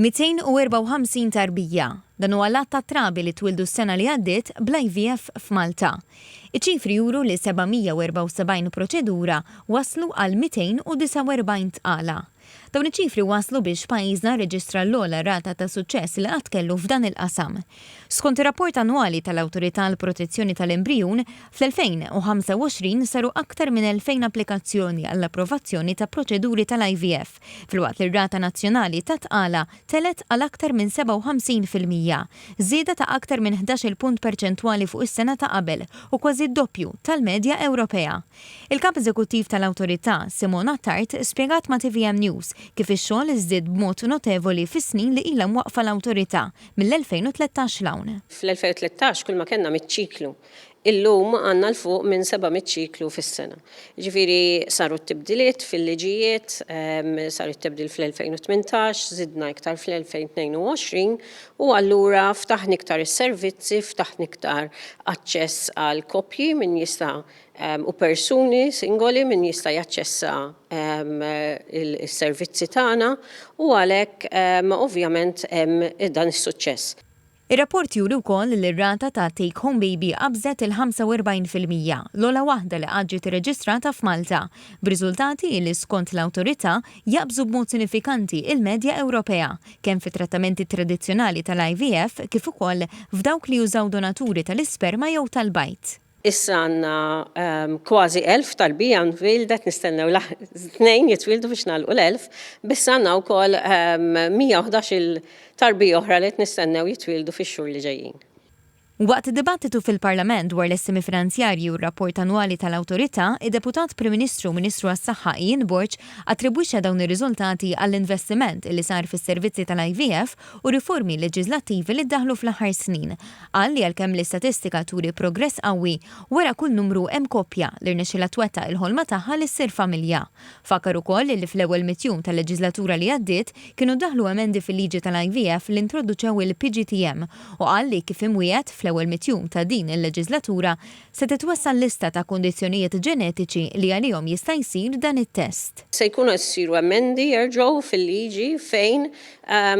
254 tarbija. Dan huwa l-att ta' trabi li twildu s-sena li għaddiet bl-IVF f'Malta. Iċ-ċifri juru li 774 proċedura waslu għal 249 tqala. Dawn iċ-ċifri waslu biex pajjiżna reġistra l-ogħla rata ta' suċċess li qatt kellu f'dan il-qasam. Skont ir-rapport annwali tal-Awtorità għall Protezzjoni tal-Embrijun, fl-2025 saru aktar minn 2000 applikazzjoni għall-approvazzjoni ta' proċeduri tal-IVF, filwaqt li r-rata nazzjonali ta' tqala telet għal aktar minn 57%, żieda ta' aktar minn 11 punt perċentwali fuq is-sena ta' qabel u kważi d-doppju tal-medja Ewropea. Il-Kap Eżekuttiv tal-Awtorità, Simona Tart, spjegat ma' TVM News kif ix-xogħol iżdied b'mod notevoli fis-snin li ilha mwaqfa l-awtorità mill-2013 l-hawn. Fl-2013 kull ma kellna mit-ċiklu. Illum għandna l-fuq minn 700 ċiklu fis-sena. Ġifieri saru t-tibdiliet fil-liġijiet, saru t-tibdil fl-2018, żidna iktar fl-2022 u allura ftaħna iktar is-servizzi, ftaħna iktar aċċess għal koppji min jista' u persuni singoli min jista' jaċċessa is-servizzi tagħna u għalhekk ovvjament hemm dan is-suċċess. Ir-rapport juri wkoll li r-rata ta' take home baby qabżet il-45%, l-ogħla waħda li qatt ġiet irreġistrata f'Malta, b'riżultati li skont l-awtorità jaqbżu b'mod sinifikanti il-medja Ewropea, kemm fit-trattamenti tradizzjonali tal-IVF kif ukoll f'dawk li jużaw donaturi tal-isperma jew tal-bajt. Issa għandna kważi 1000 tarbija nwildet, nistennew tnejn jitwildu biex nagħlqu l-1000, bissa għandna wkoll 111 tarbija oħra li nistennew jitwildu fix-xhur li ġejjin. Waqt id-dibattitu fil-Parlament dwar l-estimi finanzjarji u r-rapport annwali tal-Awtorità, id-Deputat Prim Ministru Ministru għas-Saħħa Ian Borg attribwixxa dawn ir-riżultati għall-investiment li sar fis-servizzi tal-IVF u riformi leġislattivi li ddaħlu fl-aħħar snin. Qal li għalkemm l-istatistika turi progress qawwi wara kull numru hemm koppja li rnexxilha twettaq il-ħolma tagħha li ssir familja. Fakar ukoll li fl-ewwel mitjum tal-leġislatura li għaddiet kienu daħlu emendi fil-liġi tal-IVF li introduċew il-PGTM u qal li kif imwiegħed fl-ewwel mitjum ta' din il-leġislatura se titwassal lista ta' kundizzjonijiet ġenetiċi li għalihom jista' jsir dan it-test. Se jkunu jsiru emendi jerġgħu fil-liġi fejn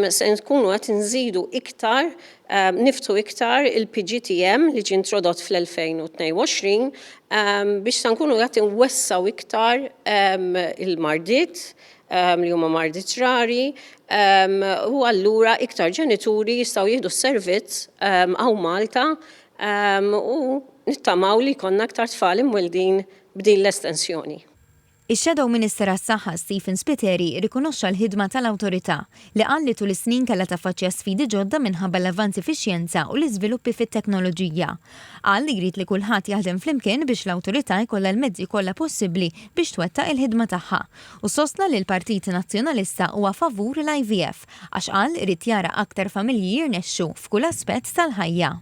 se nkunu qed inżidu iktar niftu iktar il-PGTM li ġie introdott fl-2022 biex se nkunu qed inwessaw iktar il-mardiet li huma mardiet rari u allura iktar ġenituri jistgħu jieħdu s-servizz hawn Malta u nittamaw li jkollna aktar tfal imweldin b'din l-estensjoni. Ix-Shadow Minister għas-Saħħa Stephen Spiteri rikonoxxa l-ħidma tal-Awtorità li qal li tul is-snin kellha taffaċċja sfidi ġodda minħabba l-avvanzi fix-xjenza u l-iżviluppi fit-teknoloġija. Qal li jrid li kulħadd jaħdem flimkien biex l-Awtorità jkollha l-mezzi kollha possibbli biex twettaq il-ħidma tagħha. U sostna li l-Partit Nazzjonalista huwa favur l-IVF għax qal irid jara aktar familji jirnexxu f'kull aspett tal-ħajja.